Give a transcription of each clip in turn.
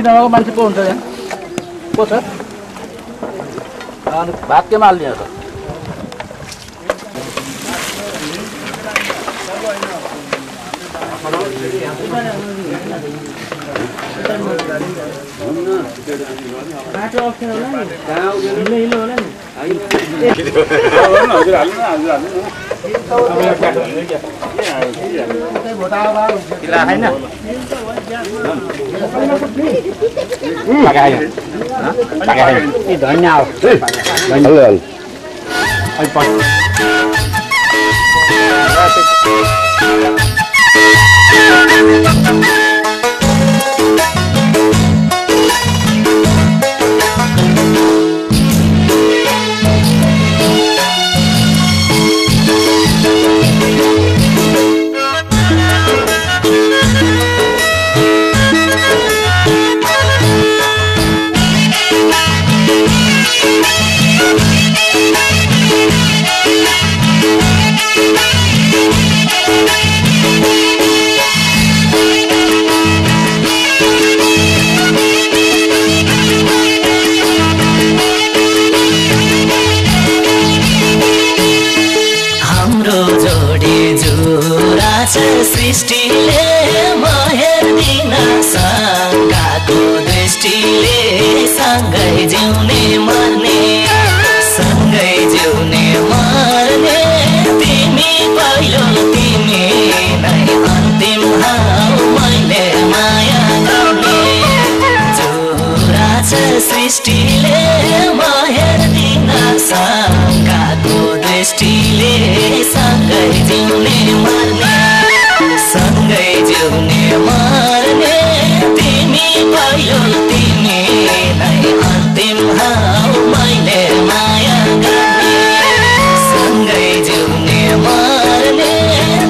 नभएको मान्छे को हुन्छ यहाँ को छ अनि भात केमा हाल्ने हो त सृष्टिले महेर्दिन शङ्काको दृष्टिले सँगै जिउने मर्ने सँगै जिउने मर्ने तिमी पहिलो तिमी नै अन्तिम हौ मैले माया गर्ने जोरा छ सृष्टिले महेर्दिन शङ्काको दृष्टिले सँगै जिउने मर्ने सँगै जिउने मर्ने तिमी पहिलो तिमी नै अन्तिम हौ मैले माया गर्ने सँगै जिउने मर्ने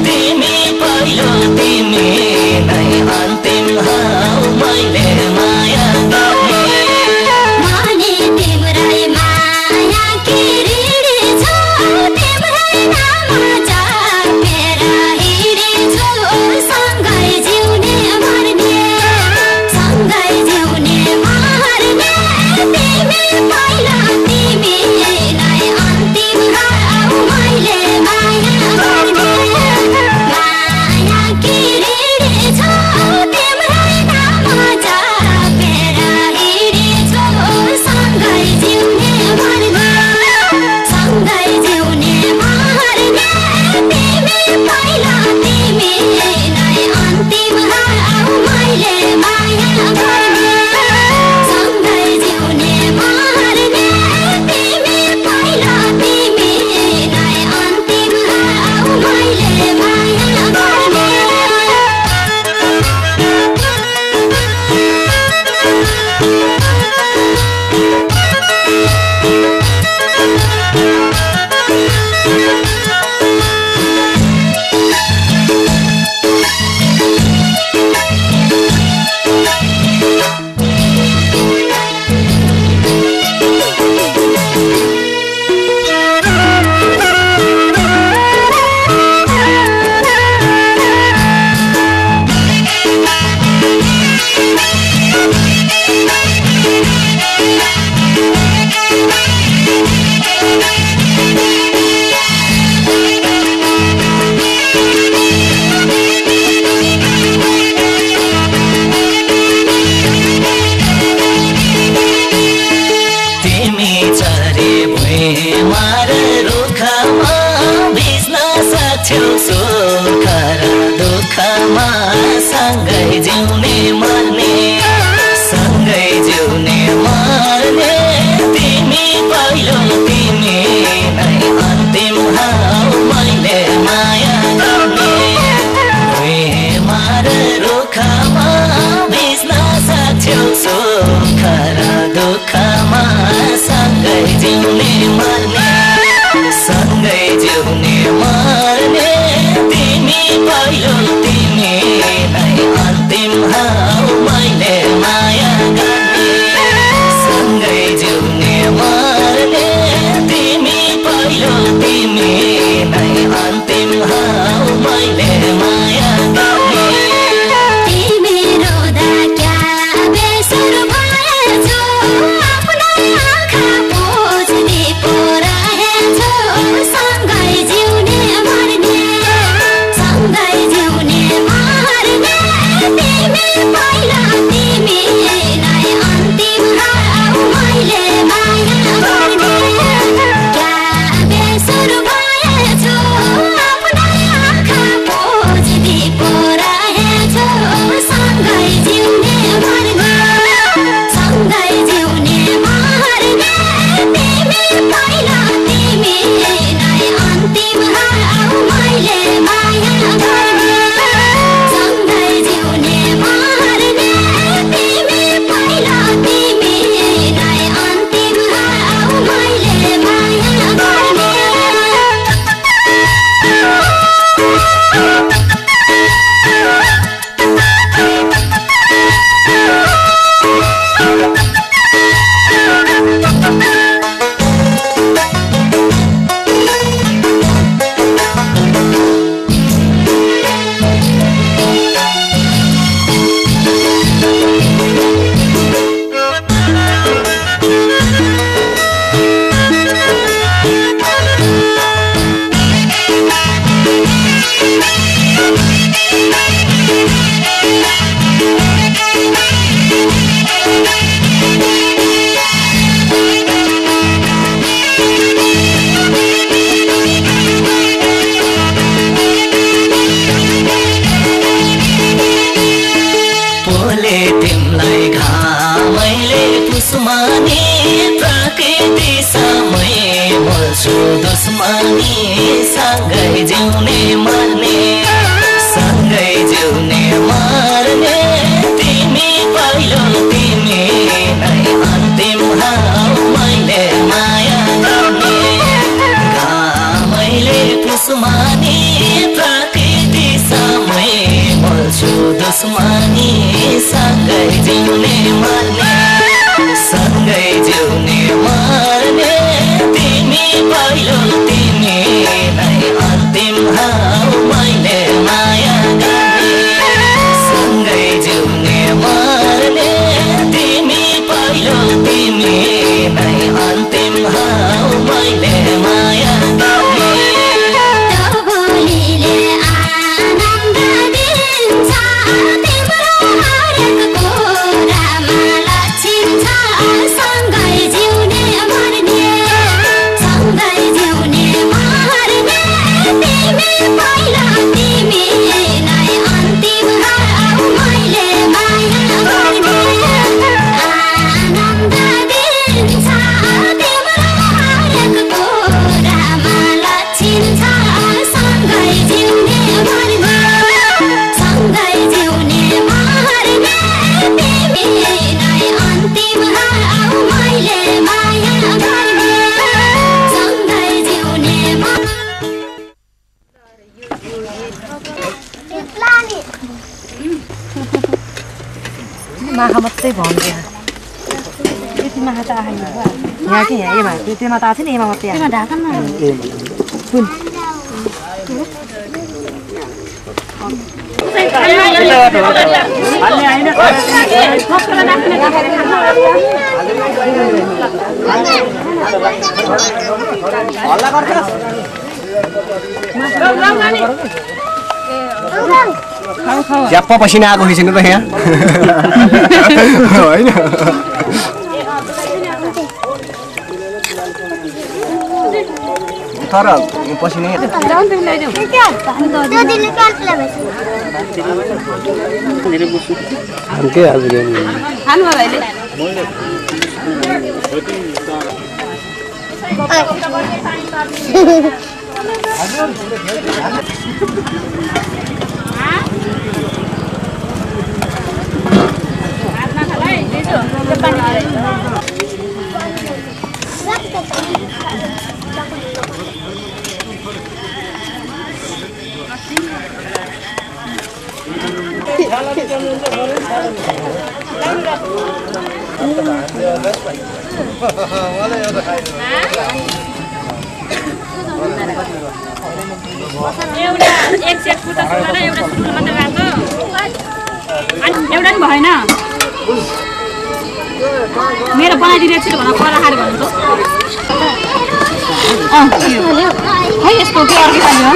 तिमी पहिलो तिमी नै अन्तिम हौ मैले माया गर्ने माने तिम्रै माया किरीडी छ तिम्रै नाम जपेर सँगै जिउने मर्ने सँगै जिउने मर्ने तिमी पहिला तिमी नै अन्तिम हौ मैले माया गर्ने माया किरीडी छ तिम्रै नाम जपेर हिँडेछु सँगै जिउने मर्ने सँगै जिउने मर्ने तिमी पहिला तिमी नै अन्तिम हौ मैले माया गर्ने सँगै जिउने मर्ने तिमी पहिला तिमी नै अन्तिम हौ मैले माया गर्ने सुख र दुःखमा सँगै जिउने मर्ने सँगै जिउने मर्ने तिमी पहिलो तिमी नै अन्तिम हौ मैले माया गर्ने प्रेमा र रुखमा भिज्न सक्छौ सुख र दुःखमा सँगै जिउने मर्ने सँगै जिउने मर्ने तिमी पहिलो तिमी नै अन्तिम माखा मात्रै भन्छु त्यति माखा त आएन यहाँ कि यहाँ एमा त्यसमा त आएको छैन एमा मात्रै आएको ढाका न कुन ज्याप्पा पसिना आएको खिच्नु त यहाँ होइन तर पसिना एक सेट कुर्ता सुलाएर एउटा सुरुल मात्र राख्यो अनि एउटा नि भएन मेरो बनाइदिएको छु भनेर करा खाएर भन्नु त है यसको के अर्कै खाली हो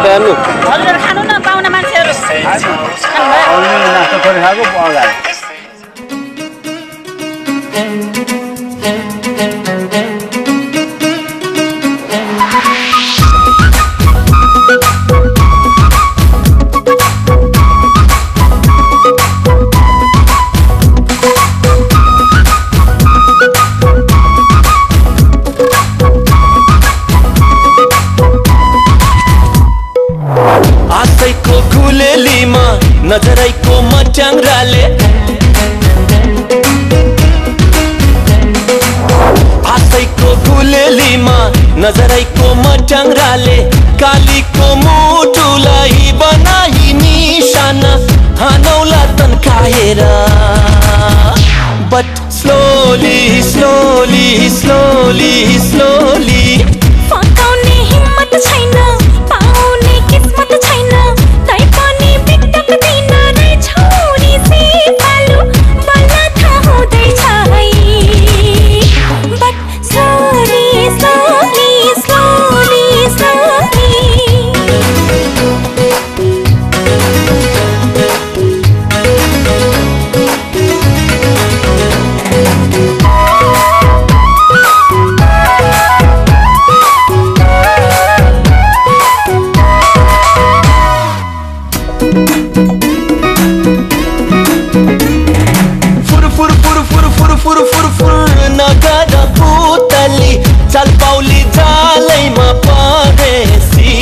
हेर्नु हजुर खानु न पाउने मान्छेहरु नास्ता थोरै खाएको अगाडि नजरैको मट्याङ्राले आशैको गुलेलीमा नजरैको मट्याङ्राले कालीको मुटुलाई बनाई निशाना हानौला तन्काएर but slowly slowly slowly slowly फकाउने हिम्मत छैन पाउने किस्मत छैन तै पनि बिटक्दिन रे छोरी से पालु बल्ल थाहा हुँदैछ है but slowly slowly slowly slowly नगर पुतली चल पौली जालैमा परेसी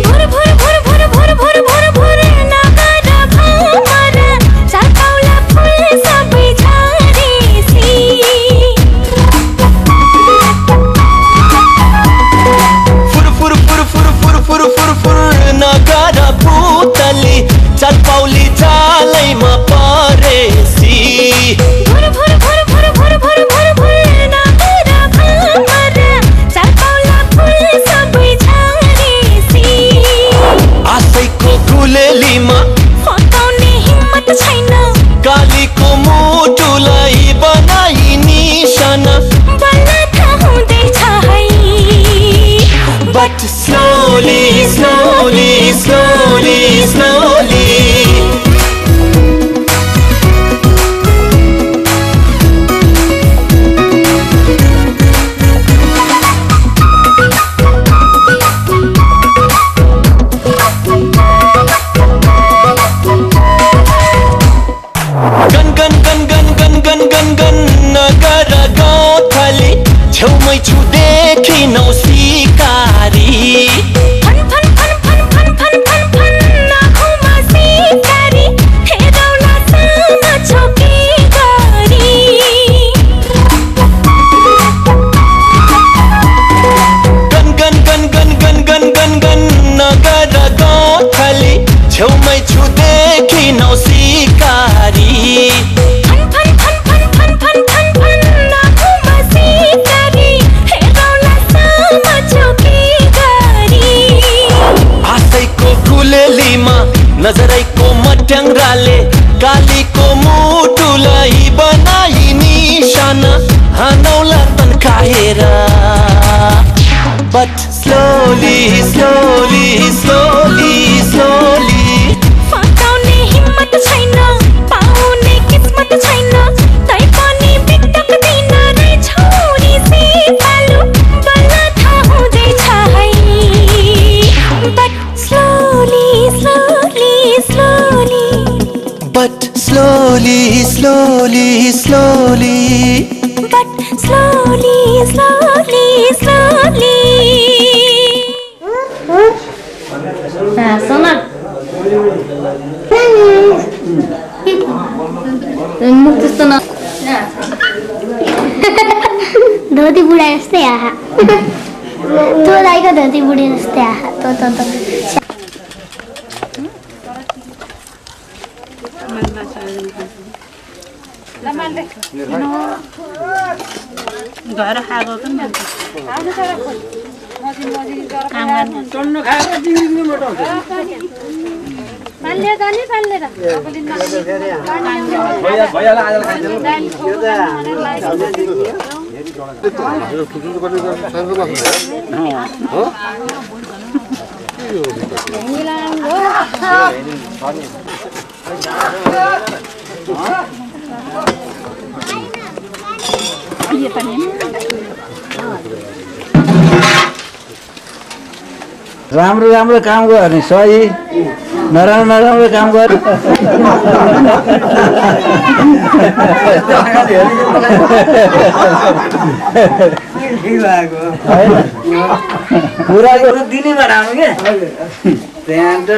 भुर भुर भुर भुर भुर भुर भुर भुर नगर भमर चल पौला फुल सबै झरेसी फुर फुर फुर फुर फुर फुर फुर फुर नगर पुतली चल पौली जालैमा परेसी भुर भुर भुर भुर भुर भुर भुर भुर नगर भमर चल पौला फुल सबै झरेसी आशैको गुलेलीमा फकाउने हिम्मत छैन कालीको मुटुलाई बनाई निशाना बल्ल थाहा हुँदैछ है But slowly, slowly, slowly, slowly Gun gun gun gun gun gun gun gun नगर गौथली छेउमै छु देखिनौ सिकारी फन फन फन फन फन फन फन फन नाखुमा सिकारी हेरौला सानो छोकी गरी गन गन गन गन गन गन गन गन नगर गौथली छेउमै छु देखिनौ सिकारी फन फन फन फन फन फन फन फन नाखुमा सिकारी हेरौला सानो छोकी गरी आशैको गुलेलीमा नजरैको मट्याङ्राले कालीको मुटुलाई बनाई निशाना हानौला तन्काएर But slowly, slowly, slowly, slowly फकाउने हिम्मत छैन पाउने किस्मत छैन तै पनि बिटक्दिन रे छोरी से पालु बल्ल थाहा हुँदैछ है but slowly slowly slowly But slowly, slowly, slowly but slowly slowly slowly सोना मुख त्यस्तो न धोती बुढा जस्तै आहा तँ लाइक धोती बुढी जस्तै आहा तँ घर खाएको पनि टन्नु खाएर दिङ मोटाउँछ पाल्ले जाने पाल्ले र भैयालाई आज खाइदिनु यो राम्रो राम्रो काम गर्ने सही नराम्रो नराम्रो काम गर्ने कुरा गर्नु दिने बनाउनु के त्यहाँ त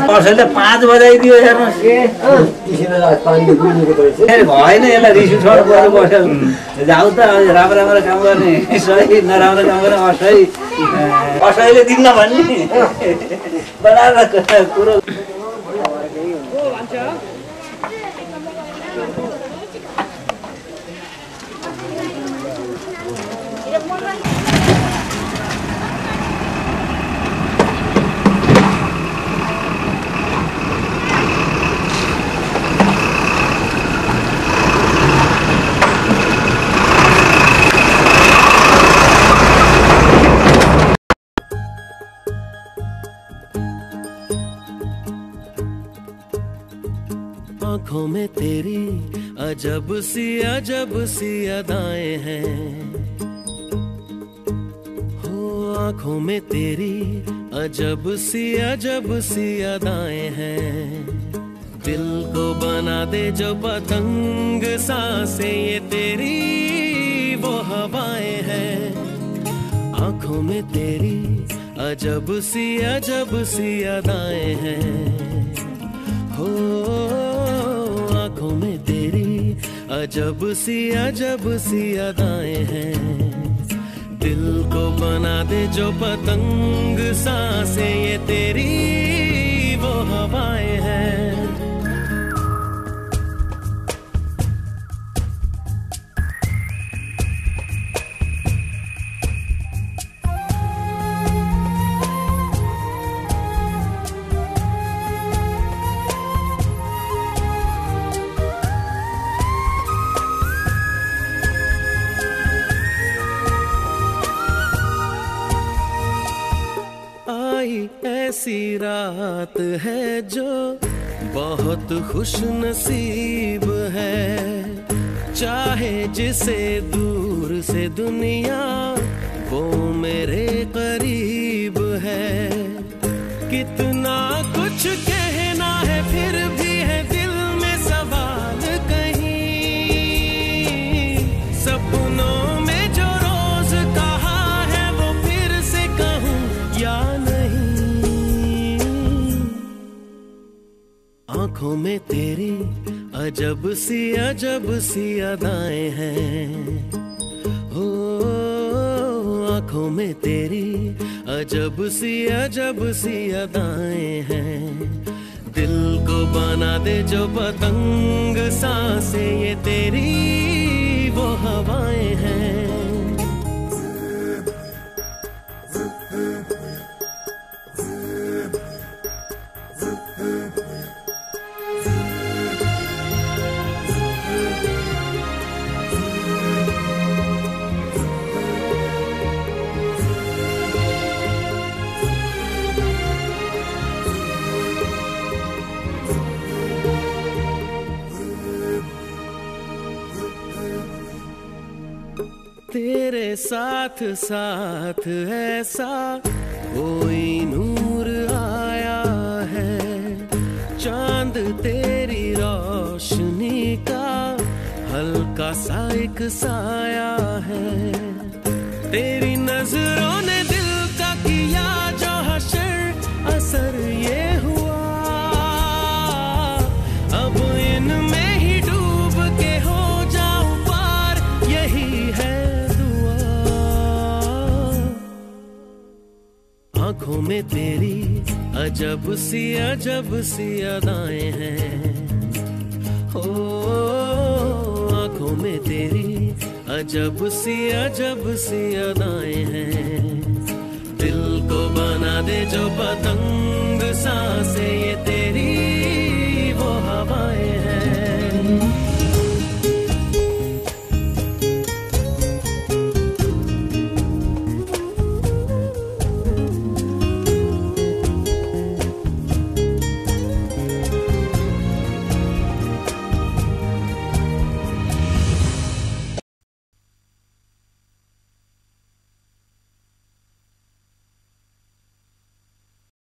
कसैले 5 बजाइदियो हेर्नुहोस् भएन यसलाई रिस उठाउनु पर्यो बस्यो जाऊ त राम्रो राम्रो काम गर्ने सही नराम्रो काम गर्ने असही असहीले दिन्न भन्ने बनाएर कुरो आँखों में तेरी अजब सी अदाएं हैं हो आँखों में तेरी अजब सी अदाएं हैं दिल को बना दे जो पतंग सांसें ये तेरी वो हवाएं हैं आँखों में तेरी अजब सी अदाएं हैं हो आँखों में तेरी अजब सी अदाएं हैं दिल को बना दे जो पतंग सांसें ये तेरी वो हवाएं हैं ऐसी रात है जो बहुत खुश नसीब है चाहे जिसे दूर से दुनिया वो मेरे करीब है कितना कुछ कहना है फिर भी है दिल में सवाल कहीं सपनों में जो रोज कहा है वो फिर से कहूँ या आँखों में तेरी अजब सी अदाएं हैं हो आँखों में तेरी अजब सी अदाएं हैं दिल को बना दे जो पतंग सांसें ये तेरी वो हवाएं हैं तेरे साथ साथ ऐसा कोई नूर आया है चांद तेरी रोशनी का हल्का सा एक साया है तेरी नजरों ने दिल का किया जो हशर असर ये हुआ अब इनमें ही डूब के हो जाऊं पार यही है आँखों में तेरी अजब सी अदाएं हैं हो आँखों में तेरी अजब सी अदाएं हैं दिल को बना दे जो पतंग